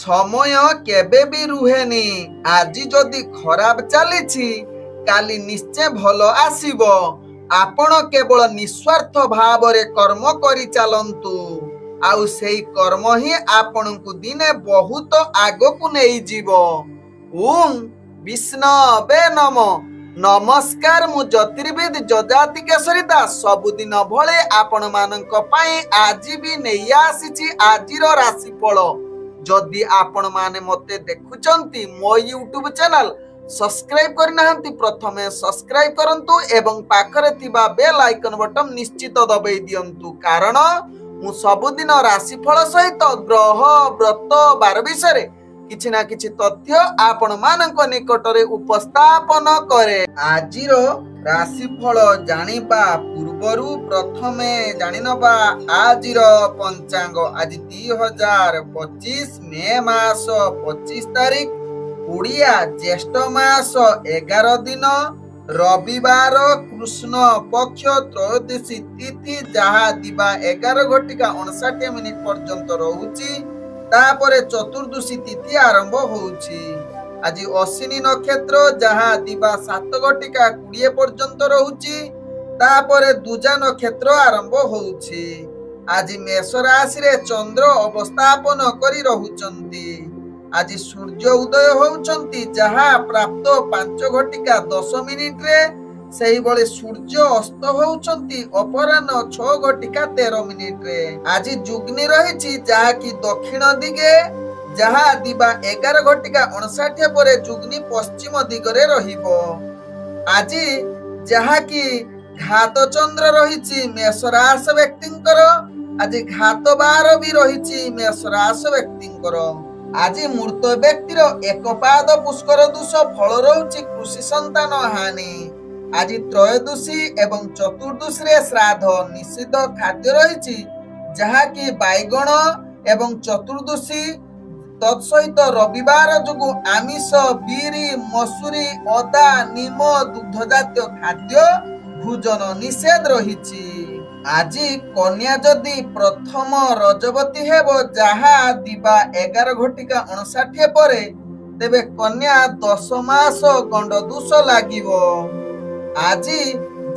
समय केबे भी रुहेनी। आज जदि खराब चली काली निश्चय भल आसीब। आपण केवल निस्वार्थ भाव रे कर्म करी चलंतु आउ सेई कर्म ही आपनकु दिने बहुत आगकु नेई जीवो। ओम विष्णवे नमः। नमस्कार, मु ज्योतिर्विद जजाति केशरी दास सबुदिन भले आपण मानक पई आज भी नेई आसीछि आजिर राशिफल। जदि आपण माने मते देखुचंती मो यूट्यूब चैनल सब्सक्राइब करनाहंती प्रथमे सब्सक्राइब करंतु एवं पाखरे थिबा बेल आइकन बटन निश्चित दबाई दियंतु, कारण मु सबुदिन राशिफल सहित ग्रह व्रत बार विषय किछि ना किछि तथ्य आपण मानक निकटरे उपस्थापन करे। आजिर राशिफल जानिबा पूर्वरु प्रथमे जानिनबा आजिर पंचांग। आज 2025 मे मास 25 तारिख उड़िया ज्येष्ठ मास 11 दिन रविवार कृष्ण पक्ष त्रयोदशी तिथि जहा दिबा 11:59 पर्यंत रहुची। तापरे चतुर्दशी तिथि आरंभ होउची। आज अश्विनी नक्षत्र जहा दिबा 7:20 पर्यंत रहुची। तापरे दूजा नक्षत्र आरंभ होउची। आज मेष राशि रे चंद्र अवस्थापन करी रहुचंती। आज सूर्य उदय होउचंती जहा प्राप्त 5:10 रे। सेही बळे सूर्य अस्त होउचंती अपराह्न 6:13 रे। आज जुग्नि रहिछि जहा कि दक्षिण दिगे जहा दिबा 11:59 परे जुग्नि पश्चिम दिगरे रहिबो। आज जहा कि घात चंद्र रहिछि मेष राशि व्यक्तिंकर। आज घात बार भी रहिछि मेष राशि व्यक्तिंकर। आज मृत व्यक्तिर एक पाद पुष्कर दोष फल रहुछि कृषि संतान हानि। आज त्रयोदशी एवं चतुर्दशी रे श्राद्ध निषिद्ध खाद्य रहिछि जहा कि बैगण एवं चतुर्दशी तत्सहित रविवार जोगु आमिष बीरी मसूरी अदा निम दुग्ध जातीय खाद्य भोजन निषेध रहिछि। आज कन्या जदि प्रथम रजवती हेबो जहा दिबा 11:59 परे तेबे कन्या 10 मास गंड दोष लागिबो। आज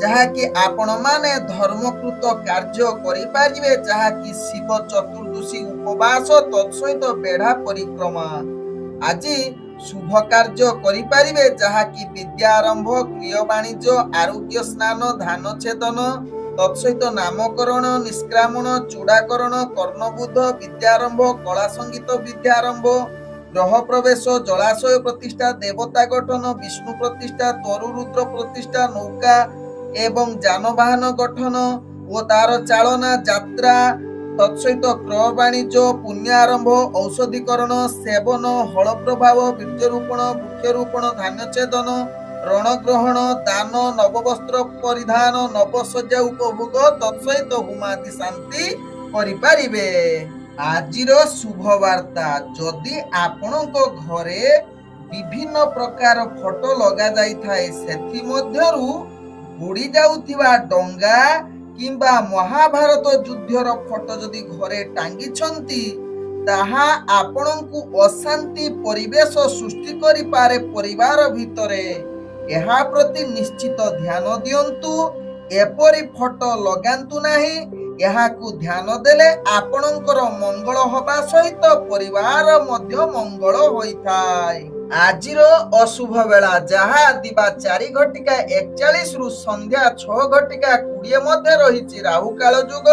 जहा कि आपण माने धर्मकृत कार्य करि पारिबे जहा कि शिव चतुर्दशी उपवास तत्सहित बेढ़ा परिक्रमा। आज शुभ कार्य करि पारिबे जहा कि विद्यारंभ गृह वाणिज्य आरोग्य स्नान धान छेदन तत्सहित नामकरण निष्क्रामण चूड़ाकरण कर्णबुद्ध विद्यारंभ कला संगीत विद्यारंभ ग्रह प्रवेश जलाशय प्रतिष्ठा देवता गठन विष्णु प्रतिष्ठा तरु रुद्र प्रतिष्ठा नौका एवं जानवाहन गठन और तार चालना यात्रा तत्सहित क्रय वाणिज्य पुण्य आरंभ औषधिकरण सेवन हल प्रभाव बीजरोपण वृक्षरोपण धान्य छेदन रणग्रहण दान नववस्त्र परिधान नवसज्जा उपभोग तत्सहित होमादि शांति करिपारिबे। आजिर शुभ वार्ता जदि आपणक घरे विभिन्न प्रकार फोटो लगा जाई थाए सेथि मध्यरु बुड़ी जाउथिबा डंगा किंबा महाभारत युद्धर फोटो जदि घरे टांगी छंती ताहा आपणकु अशांति परिवेश सृष्टि करि पारे परिवार भितरे। एहा प्रति निश्चित ध्यान दियंतु। एपरि फोटो लगांतु नाही। एहाकु ध्यान देले आपणकर मंगल हबा सहित परिवार मध्य मंगल होइथाय। आजिर अशुभ बेला जहा दिबा 4:41 रु संध्या 6:20 मध्य रहिछि राहु काल जुग।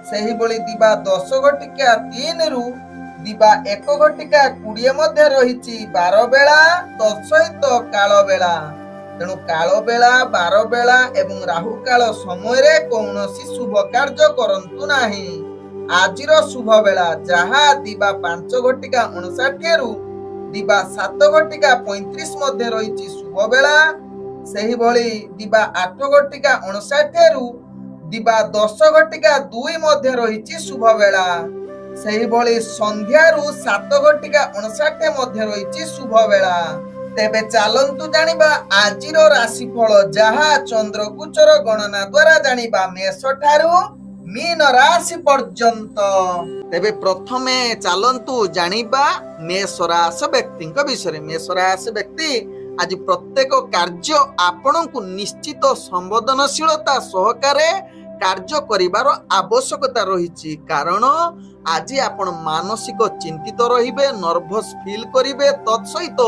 सेही बळी दिबा 10:03 रु दिबा 1:20 मध्य रहिछि 12 बेला तत्सहित काल बेला। तेणु काल बेला 12 बेला एवं राहु काल समय रे कौनसी शुभ कार्य करंतु नाही। आजिर शुभ बेला जहा दिबा 5:59 रु दिबा 7:35 मध्य रहिछि शुभ बेला। सेही भली दिबा 8:59 रु दिबा 10:02 मध्य रहिछि शुभ बेला। सेही भली संध्या रु 7:59 मध्य रहिछि शुभ बेला। तेबे चालंतु जानिबा आजिर राशिफल जहा चंद्रगोचर गणना द्वारा जानिबा मेष ठारू मीन राशि पर्यंत। तेबे प्रथमे चलंतु जानिबा मेष राशि व्यक्ति विषय। मेष राशि व्यक्ति आज प्रत्येक कार्य आपणको निश्चित संवेदनशीलता सहकारे कार्य करिबार आवश्यकता रही। कारण आज आपण मानसिक चिंतित रहिबे, नर्भस फील करिबे, तत्सहित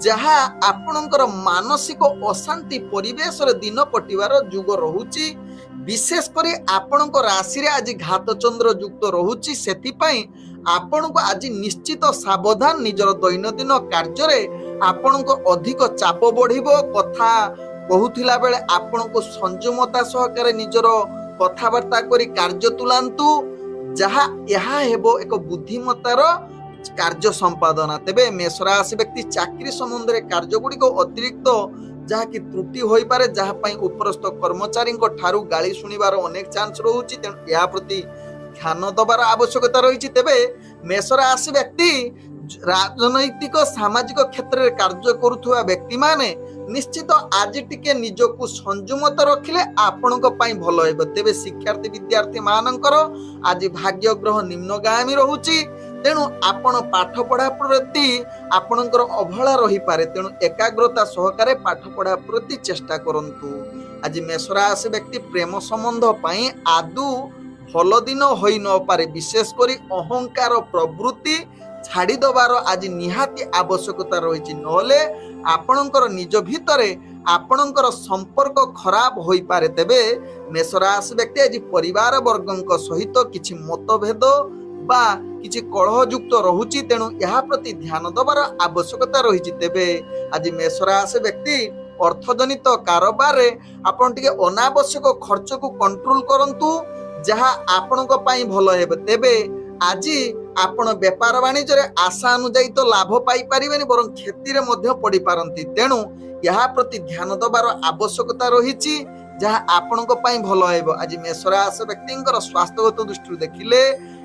जहा आपणकर मानसिक अशांति परिवेश दिन कटिवार जुग रहुची। विशेष करी आपणको राशि रे आज घात चंद्र युक्त रहुची। सेतिपई आपणको आज निश्चित सावधान निजर दैनंदिन कार्य रे आपणको अधिक चाप बढ़िबो। कथा कहूथिला बेले आपणको संयमता सहकारे निजर कथाबार्ता करी कार्य तुलांतु, जहा यहा हेबो एक बुद्धिमतार कार्य संपादना। तेबे मेष राशि व्यक्ति चाकरी संबंध कार्य गुड़ी को अतिरिक्त जहाँ की त्रुटि हो पारे, जहाँ पई उपरस्थ कर्मचारी ठारू गाली शुणिबार अनेक चांस रहुची। तेणु या प्रति ध्यान दबार आवश्यकता रही। तेबे मेष राशि व्यक्ति राजनैतिक सामाजिक क्षेत्र में कार्य करुवा व्यक्ति माने निश्चित आज टिके निजको संयमत रखिले आपणक पई भल हेबो। तेबे शिक्षार्थी विद्यार्थी मानकर आज भाग्य ग्रह निम्नगामी रहुची। तेणु आपण पाठ पढ़ा प्रति आपणकर अवहेला रही पारे। तेणु एकाग्रता सहकारे पाठ पढ़ा प्रति चेष्टा करंतु। आज मेष राशि व्यक्ति प्रेम संबंध पई आदु भल दिन होई न पारे। विशेष करी अहंकार प्रवृत्ति छाड़ी दबार आज निहाती आवश्यकता रही। नहले आपणकर निज भितरे आपणकर संपर्क खराब होई पारे। तेबे मेष राशि व्यक्ति आज परिवार वर्गक सहित किछि मतभेद बा किछि कलह युक्त रहुची। तेणु यहा प्रति ध्यान दबार आवश्यकता रही। तेबे आज मेष राशि व्यक्ति अर्थजनित कारोबार रे आपण टिके अनावश्यक खर्च को कंट्रोल करंतु, जहा आपणक पई भल हेबे। तेबे आज आपण व्यापार वाणिज्य रे आशा अनुଯାयी तो लाभ पाई परिबेनी, बरं क्षति रे मध्य पड़ी पारंती। तेणु यहा प्रति ध्यान दबार आवश्यकता रही, जहा आपणक पई भल हेबो। आज मेष राशि व्यक्तिंकर स्वास्थ्यगत दृष्टि देखिले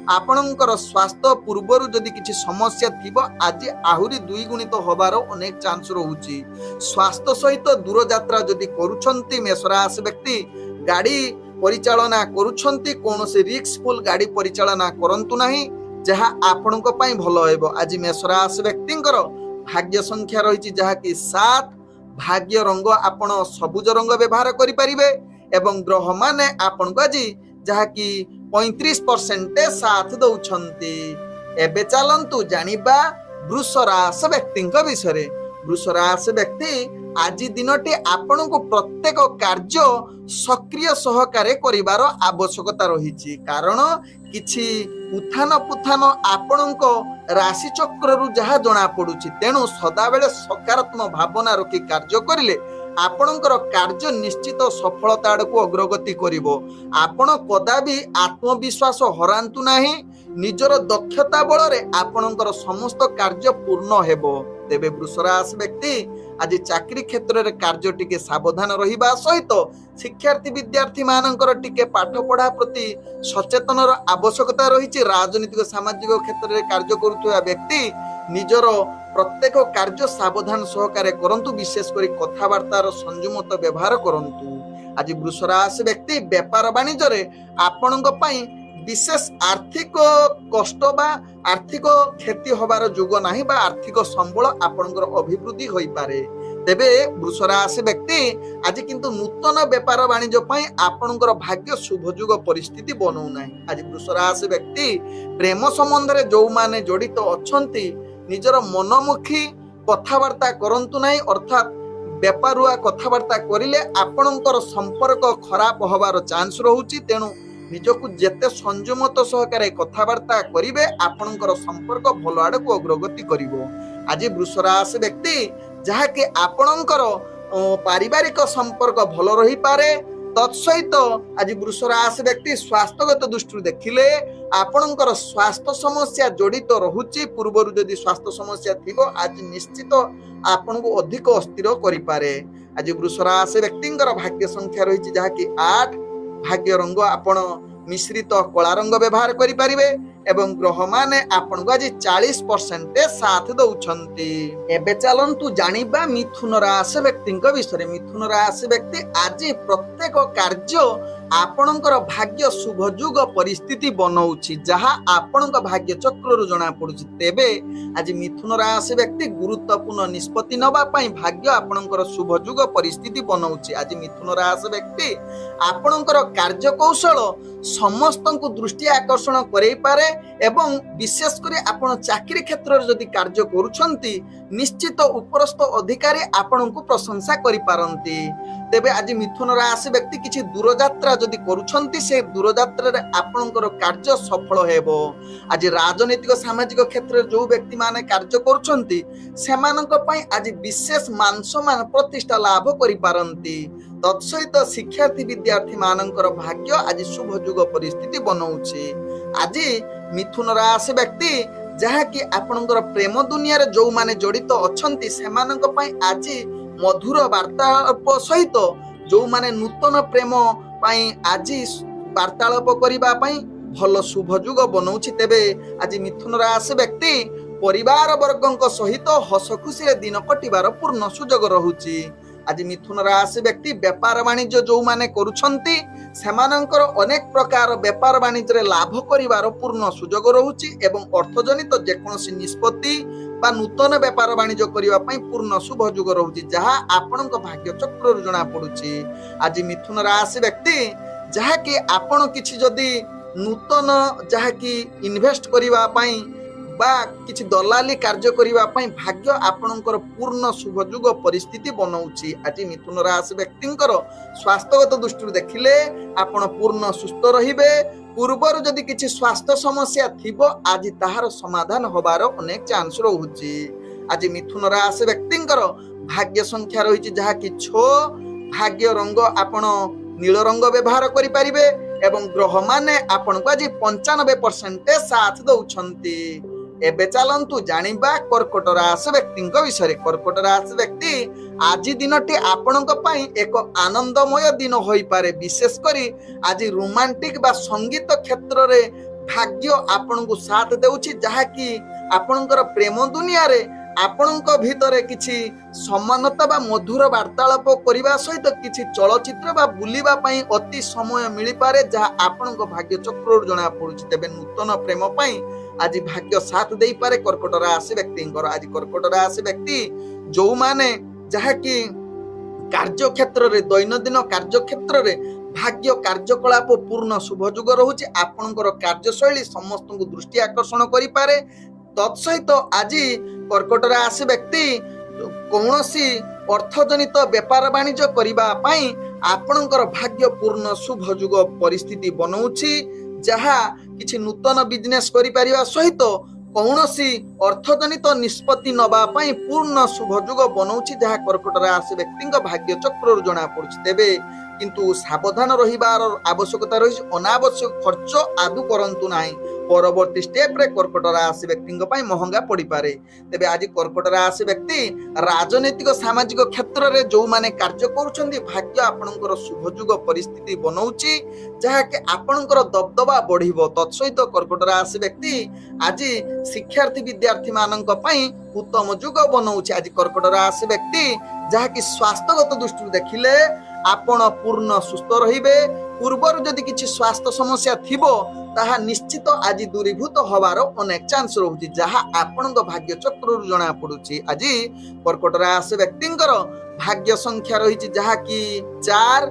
आपणकर स्वास्थ्य पूर्वर जदि किछि समस्या थिबो आज आहुरी दुई गुणित होबार अनेक चांस रहुची। स्वास्थ्य सहित दूर यात्रा जदि करूछंती मेष राशि व्यक्ति, गाड़ी परिचालना करूछंती, कोनोसी रिस्कफुल गाड़ी परिचालना करंतु नाही, जहा आपणक पई भल हेबो। आज मेष राशि व्यक्तिंकर भाग्य संख्या रहिछि जहा कि 7। भाग्य रंग आपण सबुज रंग व्यवहार करि परिबे एवं ग्रह माने आपण को आज जहा कि 35% साथ दउछंती। एबे चलंतु जानिबा वृष राशि व्यक्तिंक विषय। वृष राशि व्यक्ति आज दिनटी आपण को प्रत्येक कार्य सक्रिय सहकारे करिवार आवश्यकता रही। कारण किछि उत्थान पुथान आपणक राशि चक्ररु जहा जना पड़ुछि। तेणु सदा बेले सकारात्मक भावना रखी कार्य करिले आपणकर कार्य निश्चित सफलता आड़क अग्रगति करिवो। आपण कदाबी आत्मविश्वास हरांतु नाही। निजर दक्षता बल रे आपणकर समस्त कार्य पूर्ण हेबो। तेबे वृष राशि व्यक्ति आज चाकरी क्षेत्र रे कार्य टिके सावधान रहिबा सहित शिक्षार्थी विद्यार्थी मानकर टिके पाठ पढ़ा प्रति सचेतन आवश्यकता रही। राजनीतिक सामाजिक क्षेत्र रे कार्य करुवा व्यक्ति निजर प्रत्येक कार्य सावधान सहकारे करंतु। विशेष करी कथाबार्तार संयमत व्यवहार करंतु। आज वृष राशि व्यक्ति व्यापार वाणिज्य रे आपणक पई विशेष आर्थिक कष्ट बा आर्थिक क्षति होबार जुग नाही बा आर्थिक संबल आपणकर अभिवृद्धि होई पारे। तेबे वृष राशि व्यक्ति आज किंतु नूतन व्यापार वाणिज्य पई आपणकर भाग्य शुभ जुग परिस्थिति बनौ नाही। आज वृष राशि व्यक्ति प्रेम संबंध रे जो माने जड़ित अछंती निजर मनमुखी कथाबार्ता करंतु नाही। अर्थात व्यापारुआ कथाबार्ता करिले आपणकर संपर्क खराब होबार चांस रहुची। तेणु निजको जेते संयमत सहकारे कथाबार्ता करिवे आपणकर संपर्क भल आड़क अग्रगति करिवो। आज वृष राशि व्यक्ति जहा कि आपणकर पारिवारिक संपर्क भल रही पारे। तत्सहित आज वृष राशि व्यक्ति स्वास्थ्यगत दृष्टि देखिले आपणकर स्वास्थ्य समस्या जड़ित रहुची। पूर्वरु जदि स्वास्थ्य समस्या थिबो आज निश्चित आपनको अधिक अस्थिर करि पारे। आज वृष राशि व्यक्तिंकर भाग्य संख्या रही जहा कि 8। भाग्य रंग आपण मिश्रित कला रंग व्यवहार करि परिबे एवं ग्रह माने आपण को आज 40% साथ दउछंती। एबे चलंतु जानिबा मिथुन राशि व्यक्तिंक विषय। मिथुन राशि व्यक्ति आज प्रत्येक कार्य ଆପଣଙ୍କର ଭାଗ୍ୟ ଶୁଭଯୁଗ ପରିସ୍ଥିତି ବନଉଛି, ଯାହା ଆପଣଙ୍କ ଭାଗ୍ୟ ଚକ୍ରରୁ ଜଣା ପଡୁଛି। ତେବେ ଆଜି ମିଥୁନ ରାଶି ବ୍ୟକ୍ତି ଗୁରୁତ୍ୱପୂର୍ଣ୍ଣ ନିଷ୍ପତ୍ତି ନେବା ପାଇଁ ଭାଗ୍ୟ ଆପଣଙ୍କର ଶୁଭଯୁଗ ପରିସ୍ଥିତି ବନଉଛି। ଆଜି ମିଥୁନ ରାଶି ବ୍ୟକ୍ତି ଆପଣଙ୍କର କାର୍ଯ୍ୟକୌଶଳ ସମସ୍ତଙ୍କୁ ଦୃଷ୍ଟି ଆକର୍ଷଣ କରେଇପାରେ ଏବଂ ବିଶେଷ କରି ଆପଣ ଚାକିରି କ୍ଷେତ୍ରରେ ଯଦି କାର୍ଯ୍ୟ କରୁଛନ୍ତି ନିଶ୍ଚିତ ଉପରସ୍ଥ ଅଧିକାରୀ ଆପଣଙ୍କୁ ପ୍ରଶଂସା କରିପାରନ୍ତି। ତେବେ ଆଜି ମିଥୁନ ରାଶି ବ୍ୟକ୍ତି କିଛି ଦୂରଯାତ୍ରା ଯଦି କରୁଛନ୍ତି ସେ ଦୂରଯାତ୍ରାରେ ଆପଣଙ୍କର କାର୍ଯ୍ୟ ସଫଳ ହେବ। ଆଜି ରାଜନୈତିକ ସାମାଜିକ କ୍ଷେତ୍ରରେ ଯେଉଁ ବ୍ୟକ୍ତିମାନେ କାର୍ଯ୍ୟ କରୁଛନ୍ତି ସେମାନଙ୍କ ପାଇଁ ଆଜି ବିଶେଷ ମାନ ସମ୍ମାନ ପ୍ରତିଷ୍ଠା ଲାଭ କରିପାରନ୍ତି। ତତ୍ସହିତ ଶିକ୍ଷାର୍ଥୀ ବିଦ୍ୟାର୍ଥୀ ମାନଙ୍କର ଭାଗ୍ୟ ଆଜି ଶୁଭଯୁଗ ପରିସ୍ଥିତି ବନଉଛି। ଆଜି ମିଥୁନ ରାଶି ବ୍ୟକ୍ତି ଯାହାକି ଆପଣଙ୍କର ପ୍ରେମ ଦୁନିଆରେ ଯେଉଁମାନେ ଜଡ଼ିତ ଅଛନ୍ତି ସେମାନଙ୍କ ପାଇଁ ଆଜି ମଧୁର ବାର୍ତ୍ତାଳାପ ସହିତ ଯେଉଁମାନେ ନୂତନ ପ୍ରେମ ପାଇଁ ଆଜି ବାର୍ତ୍ତାଳାପ କରିବା ପାଇଁ ଭଲ ଶୁଭଯୁଗ ବନଉଛି। ତେବେ ଆଜି ମିଥୁନ ରାଶି ବ୍ୟକ୍ତି ପରିବାର ବର୍ଗଙ୍କ ସହିତ ହସ ଖୁସିରେ ଦିନ କଟିବାର ପୂର୍ଣ୍ଣ ସୁଯୋଗ ରହୁଛି। ଆଜି ମିଥୁନ ରାଶି ବ୍ୟକ୍ତି ବେପାର ବାଣିଜ୍ୟ ଯେଉଁମାନେ କରୁଛନ୍ତି ସେମାନଙ୍କର ଅନେକ ପ୍ରକାର ବେପାର ବାଣିଜ୍ୟରେ ଲାଭ କରିବାର ପୂର୍ଣ୍ଣ ସୁଯୋଗ ରହୁଛି ଏବଂ ଅର୍ଥଜନିତ ଯେକୌଣସି ନିଷ୍ପତ୍ତି ବା ନୂତନ ବେପାର ବାଣିଜ୍ୟ କରିବା ପାଇଁ ପୂର୍ଣ୍ଣ ଶୁଭଯୋଗ ରହୁଛି, ଯାହା ଆପଣଙ୍କ ଭାଗ୍ୟ ଚକ୍ରରୁ ଜଣା ପଡୁଛି। ଆଜି ମିଥୁନ ରାଶି ବ୍ୟକ୍ତି ଯାହାକି ଆପଣ କିଛି ଯଦି ନୂତନ ଯାହାକି ଇନଭେଷ୍ଟ କରିବା ପାଇଁ ବା କିଛି ଦଲାଲି କାର୍ଯ୍ୟ କରିବା ପାଇଁ ଭାଗ୍ୟ ଆପଣଙ୍କର ପୂର୍ଣ୍ଣ ଶୁଭଯୁଗ ପରିସ୍ଥିତି ବନଉଛି। ଆଜି ମିଥୁନ ରାଶି ବ୍ୟକ୍ତିଙ୍କର ସ୍ୱାସ୍ଥ୍ୟଗତ ଦୃଷ୍ଟିରୁ ଦେଖିଲେ ଆପଣ ପୂର୍ଣ୍ଣ ସୁସ୍ଥ ରହିବେ। ପୂର୍ବରୁ ଯଦି କିଛି ସ୍ୱାସ୍ଥ୍ୟ ସମସ୍ୟା ଥିବ ଆଜି ତାହାର ସମାଧାନ ହବାର ଅନେକ ଚାନ୍ସ ରହୁଛି। ଆଜି ମିଥୁନ ରାଶି ବ୍ୟକ୍ତିଙ୍କର ଭାଗ୍ୟ ସଂଖ୍ୟା ରହିଛି ଯାହାକି 6। ଭାଗ୍ୟ ରଙ୍ଗ ଆପଣ ନୀଳ ରଙ୍ଗ ବ୍ୟବହାର କରିପାରିବେ ଏବଂ ଗ୍ରହମାନେ ଆପଣଙ୍କୁ ଆଜି 95% ସାଥ ଦଉଛନ୍ତି। ଏବେ ଚାଲନ୍ତୁ ଜାଣିବା କର୍କଟ ରାଶି ବ୍ୟକ୍ତିଙ୍କ ବିଷୟରେ। କର୍କଟ ରାଶି ବ୍ୟକ୍ତି ଆଜି ଦିନଟି ଆପଣଙ୍କ ପାଇଁ ଏକ ଆନନ୍ଦମୟ ଦିନ ହୋଇପାରେ। ବିଶେଷ କରି ଆଜି ରୋମାଣ୍ଟିକ ବା ସଙ୍ଗୀତ କ୍ଷେତ୍ରରେ ଭାଗ୍ୟ ଆପଣଙ୍କୁ ସାଥ ଦେଉଛି, ଯାହାକି ଆପଣଙ୍କର ପ୍ରେମ ଦୁନିଆରେ ଆପଣଙ୍କ ଭିତରେ କିଛି ସମାନତା ବା ମଧୁର ବାର୍ତ୍ତାଳାପ କରିବା ସହିତ କିଛି ଚଳଚ୍ଚିତ୍ର ବା ବୁଲିବା ପାଇଁ ଅତି ସମୟ ମିଳିପାରେ, ଯାହା ଆପଣଙ୍କ ଭାଗ୍ୟ ଚକ୍ରରୁ ଜଣା ପଡୁଛି। ତେବେ ନୂତନ ପ୍ରେମ ପାଇଁ ଆଜି ଭାଗ୍ୟ ସାଥ ଦେଇପାରେ କର୍କଟ ରାଶି ବ୍ୟକ୍ତିଙ୍କର। ଆଜି କର୍କଟ ରାଶି ବ୍ୟକ୍ତି ଯେଉଁମାନେ ଯାହାକି କାର୍ଯ୍ୟକ୍ଷେତ୍ରରେ ଦୈନନ୍ଦିନ କାର୍ଯ୍ୟକ୍ଷେତ୍ରରେ ଭାଗ୍ୟ କାର୍ଯ୍ୟକଳାପ ପୂର୍ଣ୍ଣ ଶୁଭଯୋଗ ରହୁଛି। ଆପଣଙ୍କର କାର୍ଯ୍ୟଶୈଳୀ ସମସ୍ତଙ୍କୁ ଦୃଷ୍ଟି ଆକର୍ଷଣ କରିପାରେ। ତତ୍ସହିତ ଆଜି କର୍କଟ ରାଶି ବ୍ୟକ୍ତି କୌଣସି ଅର୍ଥଜନିତ ବେପାର ବାଣିଜ୍ୟ କରିବା ପାଇଁ ଆପଣଙ୍କର ଭାଗ୍ୟ ପୂର୍ଣ୍ଣ ଶୁଭଯୋଗ ପରିସ୍ଥିତି ବନଉଛି, ଯାହା କିଛି ନୂତନ ବିଜନେସ କରିପାରିବା ସହିତ କୌଣସି ଅର୍ଥଜନିତ ନିଷ୍ପତ୍ତି ନେବା ପାଇଁ ପୂର୍ଣ୍ଣ ଶୁଭଯୋଗ ବନଉଛି, ଯାହା କର୍କଟ ରାଶି ବ୍ୟକ୍ତିଙ୍କ ଭାଗ୍ୟ ଚକ୍ରରୁ ଜଣା ପଡୁଛି। ତେବେ କିନ୍ତୁ ସାବଧାନ ରହିବାର ଆବଶ୍ୟକତା ରହିଛି। ଅନାବଶ୍ୟକ ଖର୍ଚ୍ଚ ଆଦୌ କରନ୍ତୁ ନାହିଁ, ପରବର୍ତ୍ତୀ ଷ୍ଟେପରେ କର୍କଟ ରାଶି ବ୍ୟକ୍ତିଙ୍କ ପାଇଁ ମହଙ୍ଗା ପଡିପାରେ। ତେବେ ଆଜି କର୍କଟ ରାଶି ବ୍ୟକ୍ତି ରାଜନୈତିକ ସାମାଜିକ କ୍ଷେତ୍ରରେ ଯେଉଁମାନେ କାର୍ଯ୍ୟ କରୁଛନ୍ତି ଭାଗ୍ୟ ଆପଣଙ୍କର ଶୁଭଯୋଗ ପରିସ୍ଥିତି ବନଉଛି, ଯାହାକି ଆପଣଙ୍କର ଦବଦବା ବଢିବ। ତତ୍ସହିତ କର୍କଟ ରାଶି ବ୍ୟକ୍ତି ଆଜି ଶିକ୍ଷାର୍ଥୀ ବିଦ୍ୟାର୍ଥୀ ମାନଙ୍କ ପାଇଁ ଉତ୍ତମ ଯୁଗ ବନଉଛି। ଆଜି କର୍କଟ ରାଶି ବ୍ୟକ୍ତି ଯାହାକି ସ୍ୱାସ୍ଥ୍ୟଗତ ଦୃଷ୍ଟିରୁ ଦେଖିଲେ ଆପଣ ପୂର୍ଣ୍ଣ ସୁସ୍ଥ ରହିବେ। ପୂର୍ବରୁ ଯଦି କିଛି ସ୍ୱାସ୍ଥ୍ୟ ସମସ୍ୟା ଥିବ ତାହା ନିଶ୍ଚିତ ଆଜି ଦୂରୀଭୂତ ହବାର ଅନେକ ଚାନ୍ସ ରହୁଛି, ଯାହା ଆପଣଙ୍କ ଭାଗ୍ୟ ଚକ୍ରରୁ ଜଣା ପଡୁଛି। ଆଜି କର୍କଟ ରାଶି ବ୍ୟକ୍ତିଙ୍କର ଭାଗ୍ୟ ସଂଖ୍ୟା ରହିଛି ଯାହାକି 4।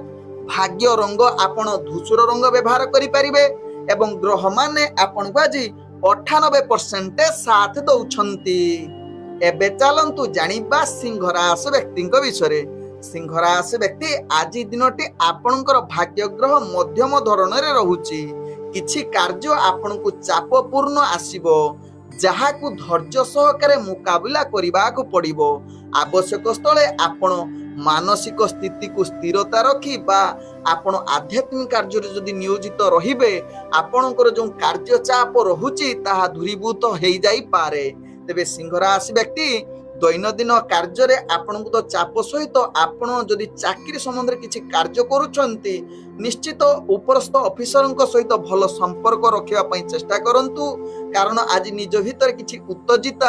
ଭାଗ୍ୟ ରଙ୍ଗ ଆପଣ ଧୂସର ରଙ୍ଗ ବ୍ୟବହାର କରିପାରିବେ ଏବଂ ଗ୍ରହମାନେ ଆପଣଙ୍କୁ ଆଜି 98% ସାଥ ଦଉଛନ୍ତି। ଏବେ ଚାଲନ୍ତୁ ଜାଣିବା ସିଂହ ରାଶି ବ୍ୟକ୍ତିଙ୍କ ବିଷୟରେ। ସିଂହ ରାଶି ବ୍ୟକ୍ତି ଆଜି ଦିନଟି ଆପଣଙ୍କର ଭାଗ୍ୟ ଗ୍ରହ ମଧ୍ୟମ ଧରଣରେ ରହୁଛି। କିଛି କାର୍ଯ୍ୟ ଆପଣଙ୍କୁ ଚାପପୂର୍ଣ୍ଣ ଆସିବ, ଯାହାକୁ ଧୈର୍ଯ୍ୟ ସହକାରେ ମୁକାବିଲା କରିବାକୁ ପଡିବ। ଆବଶ୍ୟକ ସ୍ଥଳେ ଆପଣ ମାନସିକ ସ୍ଥିତିକୁ ସ୍ଥିରତା ରଖି ବା ଆପଣ ଆଧ୍ୟାତ୍ମିକ କାର୍ଯ୍ୟରେ ଯଦି ନିୟୋଜିତ ରହିବେ ଆପଣଙ୍କର ଯେଉଁ କାର୍ଯ୍ୟ ଚାପ ରହୁଛି ତାହା ଦୂରୀଭୂତ ହେଇଯାଇପାରେ। ତେବେ ସିଂହ ରାଶି ବ୍ୟକ୍ତି ଦୈନନ୍ଦିନ କାର୍ଯ୍ୟରେ ଆପଣଙ୍କୁ ତ ଚାପ ସହିତ ଆପଣ ଯଦି ଚାକିରି ସମ୍ବନ୍ଧରେ କିଛି କାର୍ଯ୍ୟ କରୁଛନ୍ତି ନିଶ୍ଚିତ ଉପରସ୍ଥ ଅଫିସରଙ୍କ ସହିତ ଭଲ ସମ୍ପର୍କ ରଖିବା ପାଇଁ ଚେଷ୍ଟା କରନ୍ତୁ, କାରଣ ଆଜି ନିଜ ଭିତରେ କିଛି ଉତ୍ତେଜିତ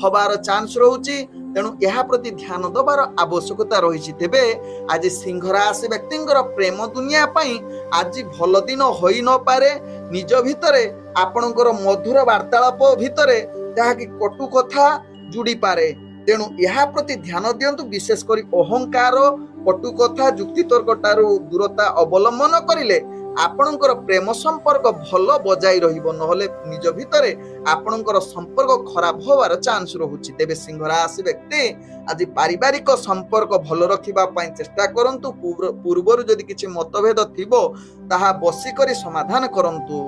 ହବାର ଚାନ୍ସ ରହୁଛି। तेणु यह प्रति ध्यान दबार आवश्यकता रही। तेबे आज सिंह राशि व्यक्ति प्रेम दुनिया आज भल दिन हो न पारे। निज भितरे आपणकर मधुर वार्तालाप भितरे जहाँकि कटु कथा जुड़ी पारे। तेणु यह प्रति ध्यान दियंतु। विशेष कर अहंकार कटु कथा जुक्ति तर्क ठारू दूरता अवलंबन करिले आपणकर प्रेम संपर्क भल बजाई रहिबो, नहले निज भितरे आपणकर संपर्क खराब होवार चांस रहुछि। तेबे सिंह राशि व्यक्ति आज पारिवारिक संपर्क भल रखिबा पई चेष्टा करंतु। पूर्वरु जदि किछि मतभेद थिबो ताहा बसी करी समाधान करंतु।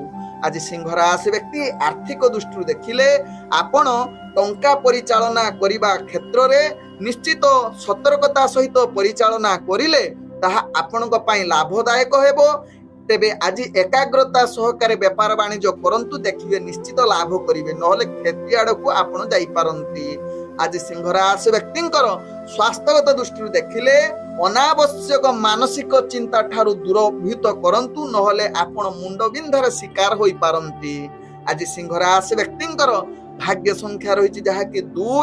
आज सिंह राशि व्यक्ति आर्थिक दृष्टि देखिले आपण टंका परिचालना करिबा क्षेत्र रे निश्चित सतर्कता सहित परिचालना करिले ताहा आपणक पई लाभदायक हेबो। तेबे आज एकाग्रता सहकारे व्यापार वाणिज्य करंतु, देखिए निश्चित लाभ करिवे, नहले क्षति आड़कू आपण जाई पारंती। आज सिंह राशि व्यक्तिंकर स्वास्थ्यगत दृष्टि देखिले अनावश्यक मानसिक चिंता ठारू दूरभूत करंतु, नहले आपण मुंड बिंधार शिकार होई पारंती। आज सिंह राशि व्यक्तिंकर भाग्य संख्या रही जहाँकि 2,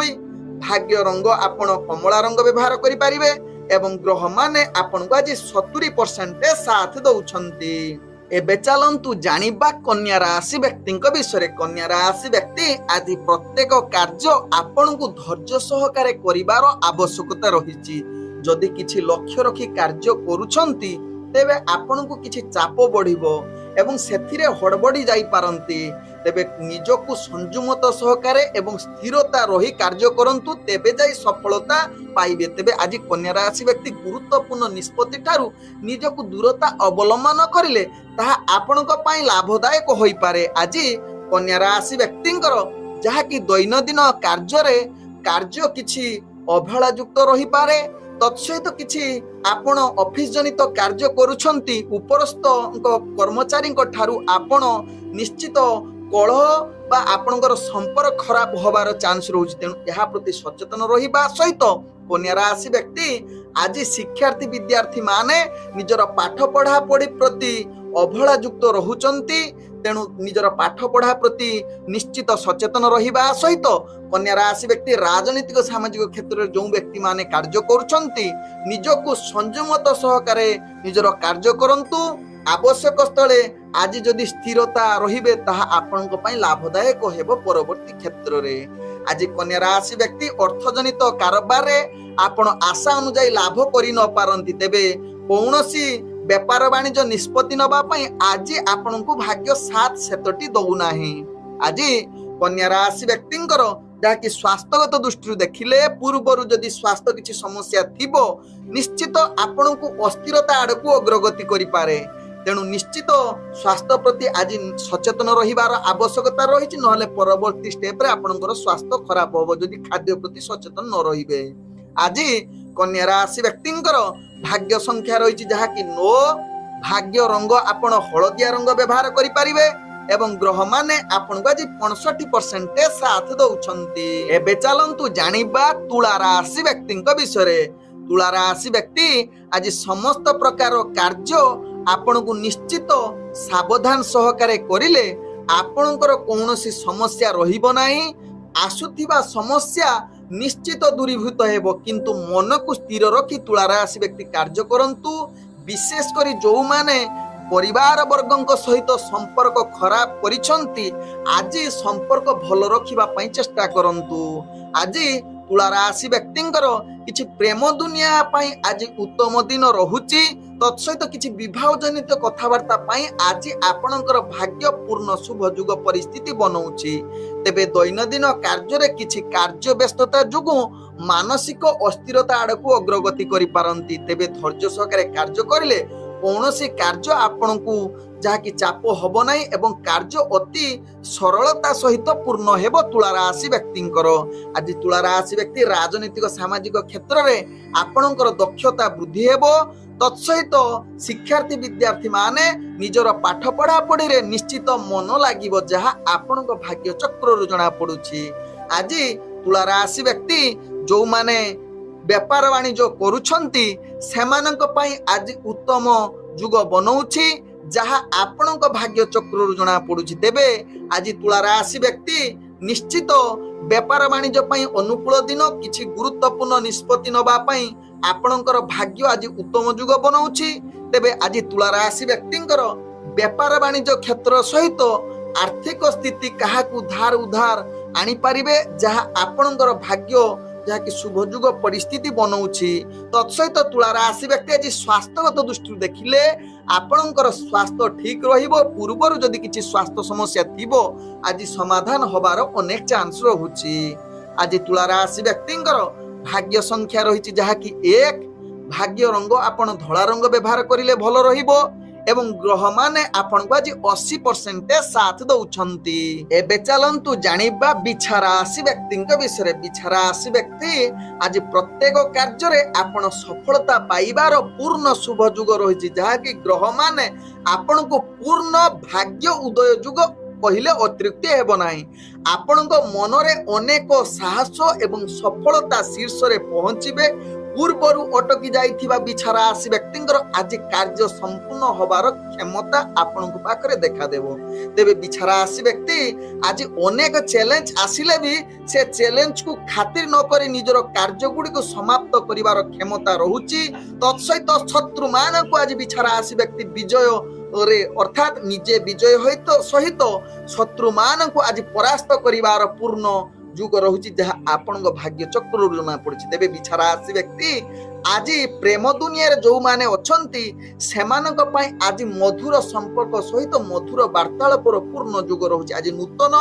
भाग्य रंग आपण कमला रंग व्यवहार करि पारिबे एवं ग्रह माने आपन को आज 70% साथ दउछंती। एबे चलंतु जानिबा कन्या राशि व्यक्ति विषय। कन्या राशि व्यक्ति आज प्रत्येक कार्य आपन को धैर्य सहकारे करिवार आवश्यकता रही। जदि किछि लक्ष्य रखी कार्य करूछंती तेबे आपन को किछि चाप बढ़िबो एवं सेथिरे हड़बड़ी जाई पारंती। तेबे निजको संयमत सहकारे एवं स्थिरता रही कार्य करंतु, तेबे जाई सफलता पाइबे। तेबे आज कन्या राशि व्यक्ति गुरुत्वपूर्ण निष्पत्ति ठारू निजको दूरता अवलंबन करिले ताहा आपणक पई लाभदायक होई पारे। आज कन्या राशि व्यक्तिंकर जहाँकि दैनंदिन कार्य किछि अवहेला युक्त रही पारे। तत्सहित किछि आपण ऑफिस जनित कार्य करूछंती, उपरस्थ कर्मचारी ठारू आपण निश्चित कलह बा आपणकर संपर्क खराब होबार चांस रहुछि। तेणु यह प्रति सचेतन रहिबा सहित कन्या राशि व्यक्ति आज शिक्षार्थी विद्यार्थी माने निजर पाठ पढ़ा पढ़ी प्रति अवहेला युक्त रहुचंती। तेणु निजर पाठ पढ़ा प्रति निश्चित सचेतन रहिबा सहित कन्या राशि व्यक्ति राजनीतिक सामाजिक क्षेत्र में जो व्यक्ति माने कार्य करूछंती निजको संयमत सहकारे निजर कार्य करंतु। आवश्यक स्थले आज जदि स्थिरता रहिबे ताहा आपनक पई लाभदायक हेबो परवर्ती क्षेत्र रे। आज कन्या राशि व्यक्ति अर्थजनित कारोबार रे आपण आशा अनुसार लाभ करि न पारंती। तेबे कौनसी व्यापार वाणिज्य निष्पत्ति नबा पई आज आपनकु भाग्य साथ सेतटी दउ नाही। आज कन्या राशि व्यक्तिंकर जहाँकि स्वास्थ्यगत दृष्टि देखिले पूर्वर जदि स्वास्थ्य किसी समस्या थिबो निश्चित आपनकु अस्थिरता आड़कू अग्रगति करि पारे। तेणु निश्चित स्वास्थ्य प्रति आज सचेतन रहिबार आवश्यकता रही, नहले परवर्ती स्टेप रे आपनकर स्वास्थ्य खराब होबो जदि खाद्य प्रति सचेतन न रहिबे। आज कन्या राशि व्यक्तिंकर भाग्य संख्या रही जहाँकि 9, भाग्य रंग आपण हलदिया रंग व्यवहार करि पारिबे एवं ग्रह माने आपन को आज 65% साथ दउछंती। एबे चलंतु जानिबा तुला राशि व्यक्ति विषय। तुला राशि व्यक्ति आज समस्त प्रकार कार्य आपन को निश्चित सावधान सहकारे करिले आपनकर कौनसी समस्या रहिबो नाही। आसुथिबा समस्या निश्चित दूरीभूत हेबो, किंतु मन को स्थिर रखी तुला राशि व्यक्ति कार्य करंतु। विशेष करी जो माने परिवार वर्गों सहित संपर्क खराब करिसंती आज संपर्क भल रखिबा पई चेष्टा करंतु। आज तुला राशि व्यक्तिंकर किछि प्रेम दुनिया पई आज उत्तम दिन रहुची। तत्सहित किछि विवाह जनित कथावार्ता पई आज आपणकर भाग्य पूर्ण शुभ जुग परिस्थिति बनौछि। तेबे दैनंदिन कार्य रे किछि कार्य व्यस्तता जुगु मानसिक अस्थिरता आड़कू अग्रगति करि पारंती। तेबे धैर्य सहकारे कार्य करिले कौनसी कार्य आपनकू जहाँकि चाप हब नाही एवं कार्य अति सरलता सहित पूर्ण हेबो तुला राशि व्यक्तिंकर। आज तुला राशि व्यक्ति राजनीतिक सामाजिक क्षेत्र में आपणकर दक्षता वृद्धि हेबो। तत्सहित शिक्षार्थी विद्यार्थी माने निजर पाठ पढ़ा पढ़ी रे निश्चित मन लागिबो, जहाँ आपणक भाग्य चक्र जना पड़ुछि। आज तुला राशि व्यक्ति जो माने व्यापार वाणिज्य करूछंती सेमानक पई आज उत्तम जुग बनौछि, जहाँ आपणक भाग्य चक्र जना पड़ुछि। तेबे आज तुला राशि व्यक्ति निश्चित बेपार वाणिज्य पई अनुकूल दिन किछि गुरुत्वपूर्ण निष्पत्ति नबा पई आपणकर भाग्य आज उत्तम जुग बनाउछि। तेबे आज तुला राशि व्यक्तिंकर बेपार वाणिज्य क्षेत्र सहित आर्थिक स्थिति काहाकू धार उधार आनी पारिबे जहा आपणकर भाग्य जहा कि शुभ जुग परिस्थिति बनाउछि। तत्सहित तुला राशि व्यक्ति आज स्वास्थ्यगत दृष्टि देखिले आपणकर स्वास्थ्य ठीक रहिबो। पूर्वरु जदि किछि स्वास्थ्य समस्या थिबो आज समाधान होबार अनेक चांस रहुछि। आज तुला राशि व्यक्तिंकर भाग्य संख्या रहिछि जहा कि 1। भाग्य रंग आपण धला रंग व्यवहार करिले भलो रहिबो एवं ग्रह माने आपण को आज 80% साथ दउछंती। एबे चलंतु जानिबा बिछा राशि व्यक्तिंक विषय। बिछा राशि व्यक्ति आज प्रत्येक कार्य रे आपण सफलता पाइबार पूर्ण शुभ जुग रहिछि जहा कि ग्रह माने आपण को पूर्ण भाग्य उदय जुग कहले अतिरिक्त हेब नाही। आपण को मनरे अनेक साहस एवं सफलता शीर्ष रे पहुंचीबे। पूर्वरु अटकी जाइथिबा बिछा राशि व्यक्तिंकर आज कार्य संपूर्ण होबार क्षमता आपण को पाखरे देखा देबो। तेबे बिछा राशि व्यक्ति आज अनेक चैलेंज आसिले भी से चैलेंज को खातिर न करी निजर कार्य गुडी को समाप्त करिवार क्षमता रहुची। तत्सहित शत्रु मान को आज बिछा राशि व्यक्ति विजय रे अर्थात निजे विजय होइत सहित शत्रु मान को आज परास्त करिवार पूर्ण जुग रहुची जहा आपण भाग्य चक्र जना पड़छि। तेबे बिछा राशि व्यक्ति आज प्रेम दुनिया रे जो माने अछंती सेमानक पई आज मधुर संपर्क सहित मधुर वार्तालापर पूर्ण जुग रहुची। आज नूतन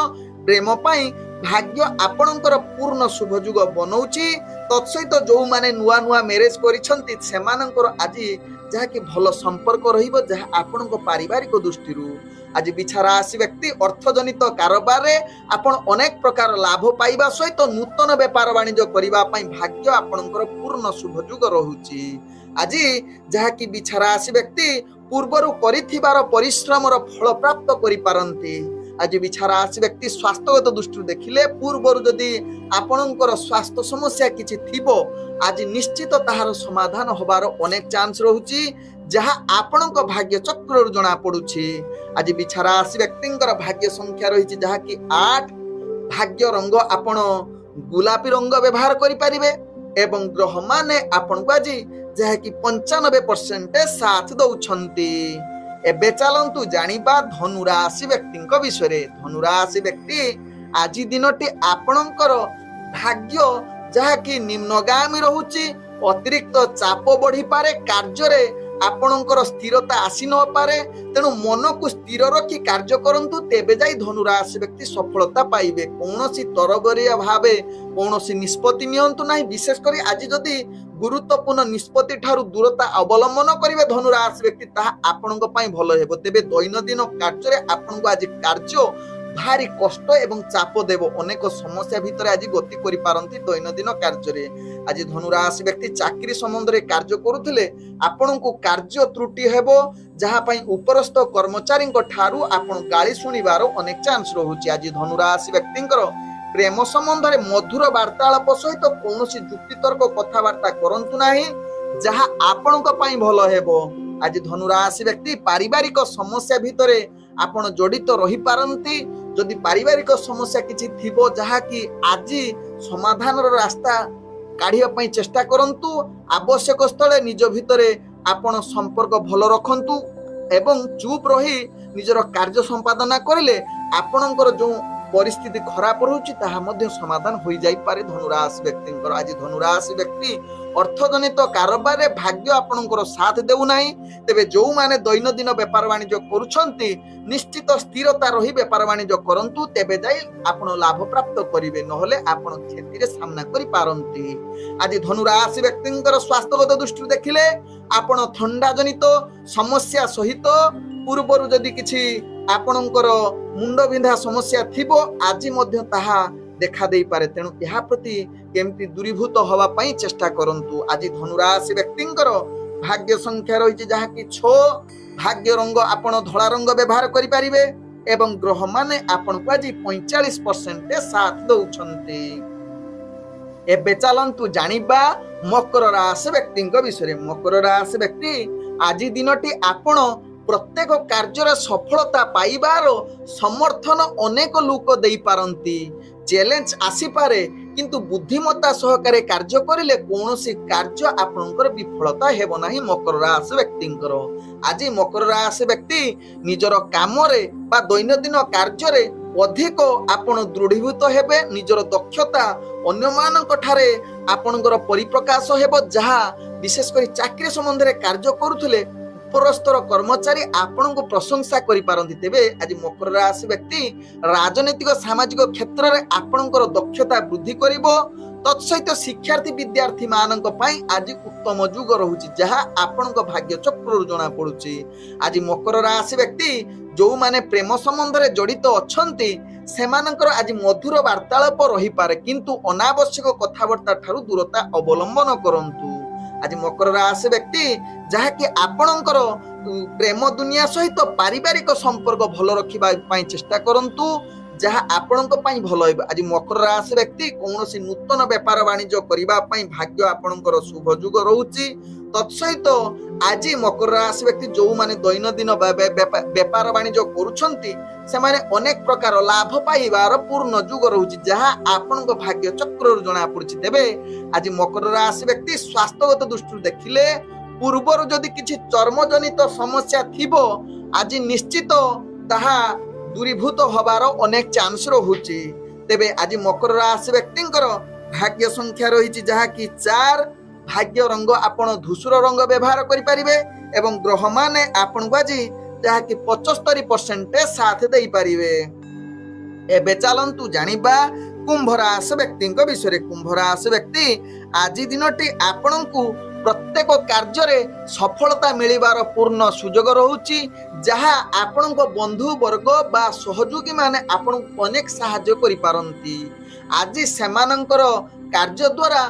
प्रेम पई भाग्य आपणकर पूर्ण शुभ जुग बनौछि। तत्सहित जो माने नुआ नुआ मैरिज करिसंती सेमानकर आज जहा कि भलो संपर्क रहिबो जहा आपणक पारिवारिक दृष्टिरू। आज बिछा राशि व्यक्ति अर्थजनित कारोबार रे आपण अनेक प्रकार लाभ पाइबा सहित नूतन व्यापार वाणिज्य करिबा पई भाग्य आपणकर पूर्ण शुभ जुग रहुची। आज जहा कि बिछा राशि व्यक्ति पूर्वरु करिथिबार परिश्रमर फल प्राप्त करि पारंती। आज बिछा राशि व्यक्ति स्वास्थ्यगत दृष्टि देखिले पूर्वरु जदि आपणकर स्वास्थ्य समस्या किछि थिबो आज निश्चित ताहार समाधान होबार अनेक चांस रहुची जहा आपणक भाग्य चक्र जना पडुछि। आज बिछा राशि व्यक्तिंकर भाग्य संख्या रहिछि जहा कि 8। भाग्य रंग आपण गुलाबी रंग व्यवहार करि परिबे एवं ग्रह माने आपण को आज जहा कि 95% साथ दउछंती। एबे चलंतु जानिबा धनु राशि व्यक्तिंक विषय। धनु राशि व्यक्ति आज दिनटी आपणकर भाग्य जहा कि निम्नगामी रहुची। अतिरिक्त चाप बढ़ी पारे कार्य रे आपणकर स्थिरता आसी न पारे। तेणु मन को स्थिर रखी कार्य करंतु तेबे जाई धनु राशि व्यक्ति सफलता पाइबे। कौनसी तरगरिया भावे कौनसी निष्पत्ति नियंतु नाही। विशेष करी आज जदि गुरुत्वपूर्ण निष्पत्ति ठारू दूरता अवलंबन करिवे धनु राशि व्यक्ति ताहा आपणक पई भलो हेबो। तेबे दैनंदिन कार्य रे आपणको आज कार्य भारी कष्ट एवं चाप देव। अनेक समस्या भितर आज गति करि पारंती दैनंदिन कार्य रे। आज धनु राशि व्यक्ति चाकरी संबंध रे कार्य करुथिले आपणको कार्य त्रुटि हेबो जहा पई उपरस्थ कर्मचारी ठारू आपण गाली सुनिबार अनेक चांस रहुची। आज धनु राशि व्यक्तिंकर प्रेम संबंध रे मधुर वार्तालाप सहित कौनसी जुक्तितर्क कथावार्ता करंतु नाही जहा आपणक पई भलो हेबो। आज धनु राशि व्यक्ति पारिवारिक समस्या भितरे आपण जड़ित रही पारंती। जदि पारिवारिक समस्या किछि थिबो जहा कि आज समाधान रास्ता काढ़िया पई चेष्टा करंतु। आवश्यक स्थले निज भितरे आपण संपर्क भलो रखंतु एवं चुप रही निजर कार्य संपादन करिले आपणकर जो परिस्थिति खराब रहुची ताहा मध्य समाधान होई जाई पारे धनु राशि व्यक्तिंकर। आज धनु राशि व्यक्ति अर्थजनित कारोबार रे भाग्य आपणकर साथ देउ नाही। तेबे जो माने दैनंदिन व्यापार वाणिज्य करूछंती निश्चित स्थिरता रही व्यापार वाणिज्य करंतु तेबे जाई आपण लाभ प्राप्त करिवे नहले आपण क्षति रे सामना करि पारंती। आज धनु राशि व्यक्तिंकर स्वास्थ्यगत दृष्टि देखिले आपण थंडा जनित समस्या सहित पूर्वरु जदि किछि आपणकर मुंड बिंधा समस्या थिबो आज मध्य ताहा देखा देई पारे। तेणु यहा प्रति केमती दूरीभूत हवा पई चेष्टा करंतु। आज धनु राशि व्यक्तिंकर भाग्य संख्या रहिछि जहा कि 6। भाग्य रंग आपण धला रंग व्यवहार करि परिबे एवं ग्रह माने आपण को आज 45% साथ दउछंती। एबे चलंतु जानिबा मकर राशि व्यक्तिंक विषय। मकर राशि व्यक्ति आज दिनटी आपण प्रत्येक कार्य सफलता पाइबार समर्थन अनेक लोक दे पारंती। चैलेंज आसी पारे किंतु बुद्धिमत्ता सहकारे कार्य करिले कोनोसी कार्य आपनकर विफलता हेबो नाही मकर राशि व्यक्तिंकर। आज मकर राशि व्यक्ति निजर काम रे बा दैनंदिन कार्य रे अधिक आपण दृढ़ीभूत हेबे। निजर दक्षता अन्य मानक ठारे आपनकर परिप्रकाश हेबो, जहा विशेष करी चाकरी संबंध रे कार्य करूथले उपरस्तर कर्मचारी आपण को प्रशंसा करि पारंती। तेबे आज मकर राशि व्यक्ति राजनीतिक सामाजिक क्षेत्र रे आपणकर दक्षता वृद्धि करिवो। तत्सहित शिक्षार्थी विद्यार्थी मानक पई आज उत्तम युग रहुची, जहा आपणक भाग्य चक्र जना पड़ुची। आज मकर राशि व्यक्ति जो माने प्रेम संबंध रे जड़ित अछंती सेमानकर आज मधुर वार्तालाप रही पारे, किंतु अनावश्यक कथाबार्ता ठारू दूरता अवलंबन करंतु। आज मकर राशि व्यक्ति जहा कि आपणकर प्रेम दुनिया सहित पारिवारिक संपर्क भल रखिबा पई चेष्टा करंतु, जहा आपणक पई भल होइबा। आज मकर राशि व्यक्ति कोनोसी नूतन व्यापार वाणिज्य करिबा पई भाग्य आपणकर शुभ युग रहउची। तत्सहित आज मकर राशि व्यक्ति जो माने दैनंदिन व्यापार वाणिज्य करूछंती से माने अनेक प्रकार लाभ पाइबार पूर्ण युग रहउची, जहा आपणक भाग्य चक्र जना पड़ुची। तेबे आज मकर राशि व्यक्ति स्वास्थ्यगत दृष्टि देखिले पूर्वर जदि किछि चर्मजनित समस्या थिबो आज निश्चित ताहा दूरीभूत हबार अनेक चांस रहुची। तेबे आज मकर राशि व्यक्तिंकर भाग्य संख्या रही जहा कि 4। भाग्य रंग आपण धूसर रंग व्यवहार करि परिबे एवं ग्रह माने आपण को आज जहा कि 75% साथ देई परिबे। एबे चलंतु जानिबा कुंभ राशि व्यक्तिंक विषय। कुंभ राशि व्यक्ति आज दिनटी आपणकु प्रत्येक कार्य रे सफलता मिलिबार पूर्ण सुजोग रहउची, जहा आपणक बंधु वर्ग बा सहयोगी माने आपणक अनेक सहाय्य करि पारंती। आज सेमानंकर कार्य द्वारा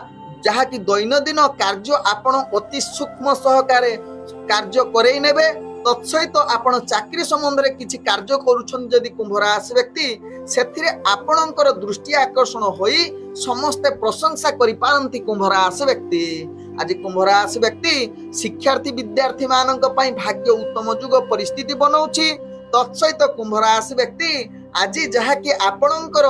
जहा कि दैनंदिन कार्य आपण अति सूक्ष्म सहकारे कार्य करई नेबे। तत्सहित आपण चाकरी संबंध रे किछि कार्य करूछन जदि कुंभ राशि व्यक्ति सेथिरे आपणकर दृष्टि आकर्षण होई समस्त प्रशंसा करि पारंती कुंभ राशि व्यक्ति। आज कुंभ राशि व्यक्ति शिक्षार्थी विद्यार्थी मानक पई भाग्य उत्तम युग परिस्थिति बनौछि। तत्सहित कुंभ राशि व्यक्ति आज जहा कि आपणकर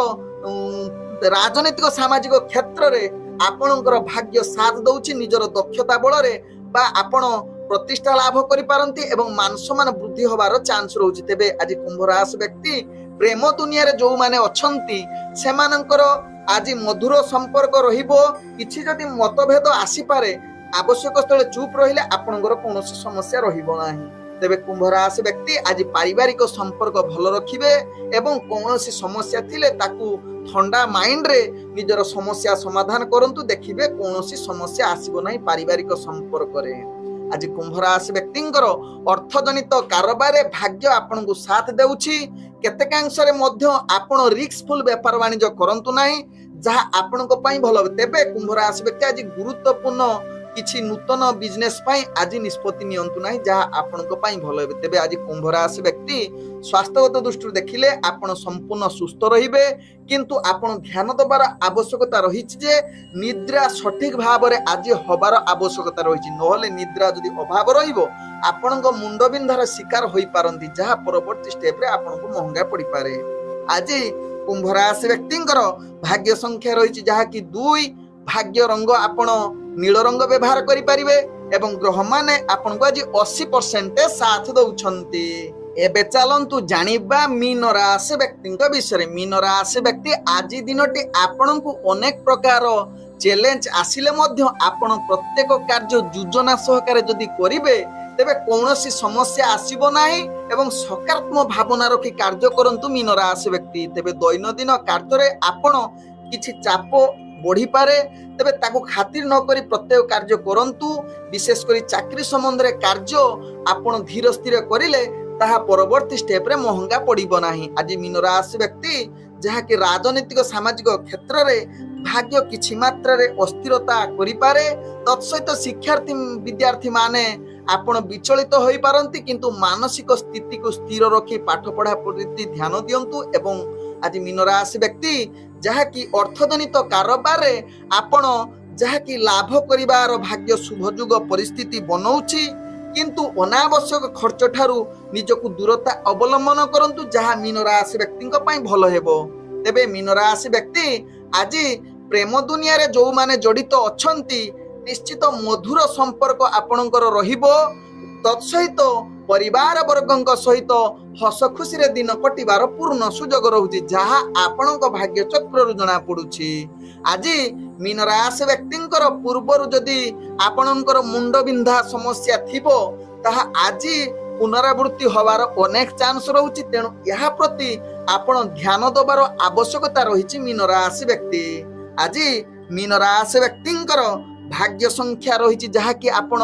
राजनीतिक सामाजिक क्षेत्र रे आपणकर भाग्य साथ दउछि। निजर दक्षता बल रे बा आपण प्रतिष्ठा लाभ करि पारंती एवं मान सम्मान वृद्धि होबार चांस रहउछि। तेबे आज कुंभ राशि व्यक्ति प्रेम दुनिया रे जो माने अछंती सेमानंकर आज मधुर संपर्क रहिबो। किछि जदि मतभेद आसी पारे आवश्यक स्थले चुप रहिले आपणकर कोनोसी समस्या रहिबो नाही। तेबे कुंभ राशि व्यक्ति आज पारिवारिक संपर्क भल रखिबे एवं कोनोसी समस्या थिले ताकू ठंडा माइंड रे निजर समस्या समाधान करंतु, देखिबे कोनोसी समस्या आसीबो नाही पारिवारिक संपर्क रे। आज कुंभ राशि व्यक्तिंकर अर्थजनित कारोबार भाग्य आपनकु साथ देउछि। केतेकांश रे मध्य आपण रिस्कफुल व्यापार वाणिज्य करंतु नाही, जहा आपनक पई भलो। तेबे कुंभ राशि व्यक्ति आज गुरुत्वपूर्ण किछि नूतन बिजनेस पई आज निष्पत्ति नियंतु नाही, जहा आपनक पई भलो हेबे। तेबे आज कुंभ राशि व्यक्ति स्वास्थ्यगत दृष्टि देखिले आपण संपूर्ण सुस्थ रहिबे, किंतु आपण ध्यान दबार आवश्यकता रहिछि जे निद्रा सठिक भाव रे आज होबार आवश्यकता रहिछि। नहले निद्रा जदि अभाव रहिबो आपणक मुंड बिंधार शिकार होई पारंती, जहा परवर्ती स्टेप रे आपणक महंगा पड़ी पारे। आज कुंभ राशि व्यक्तिंकर भाग्य संख्या रहिछि जहा कि 2। भाग्य रंग आपण नील रंग व्यवहार करि परिबे एवं ग्रह माने आपण को आज 80% साथ दउछंती। एबे चलंतु जानिबा मीन राशि व्यक्तिंक विषय। मीन राशि व्यक्ति आज दिनटी आपणकु अनेक प्रकार चैलेंज आसिले मध्य आपण प्रत्येक कार्य योजना सहकारे जदि करिबे तेबे कौनसी समस्या आसीबो नाही एवं सकारात्मक भावना रखी कार्य करंतु मीन राशि व्यक्ति। तेबे दैनंदिन कार्य रे आपण किछि चाप बढ़ी पारे, तेबे ताको खातिर न करी प्रत्येक कार्य करंतु। विशेष करी चाकरी संबंध रे कार्य आपण धीर स्थिर करिले ताहा परवर्ती स्टेप रे महंगा पड़िबो नाही। आज मीन राशि व्यक्ति जहा कि राजनीतिक सामाजिक क्षेत्र रे भाग्य किछि मात्रा रे अस्थिरता करि पारे। तत्सहित शिक्षार्थी विद्यार्थी माने आपण विचलित होई पारंती, किंतु मानसिक स्थिति को स्थिर रखी पाठ पढ़ा प्रति ध्यान दियंतु। एवं आज मीन राशि व्यक्ति जहा कि अर्थजनित कारोबार रे आपण जहा कि लाभ करिवार भाग्य शुभ युग परिस्थिति बनौछि, किंतु अनावश्यक खर्च ठारू निजकु दूरता अवलंबन करंतु, जहा मीन राशि व्यक्तिंक पई भलो हेबो। तेबे मीन राशि व्यक्ति आज प्रेम दुनिया रे जो माने जड़ित अछंती निश्चित मधुर संपर्क आपणकर रहिबो। तत्सहित परिवार वर्गଙ୍କ सहित हस खुशी रे दिन कटिबार पूर्ण सुजोग रहुची जहा आपणक भाग्य चक्ररु जणा पडुची। आज मीन राशि व्यक्तिंकर पूर्वरु जदि आपणकर मुंड बिंधा समस्या थिबो ताहा आज पुनरावृत्ति हवार अनेक चांस रहुची। तेणु यहा प्रति आपण ध्यान दबार आवश्यकता रहिची मीन राशि व्यक्ति। आज मीन राशि व्यक्तिंकर भाग्य संख्या रहिची जहा कि आपण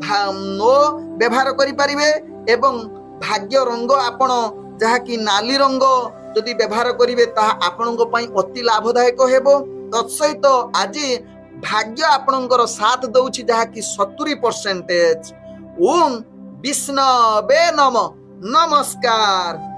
नो व्यवहार करि परिबे एवं भाग्य रंग आपण जहा कि नाली रंग जदि व्यवहार करिवे ताहा आपणक पई अति लाभदायक हेबो। तत्सहित आज भाग्य आपणकर साथ दउछि जहा कि 70%। ओम विष्णवे नमः। नमस्कार।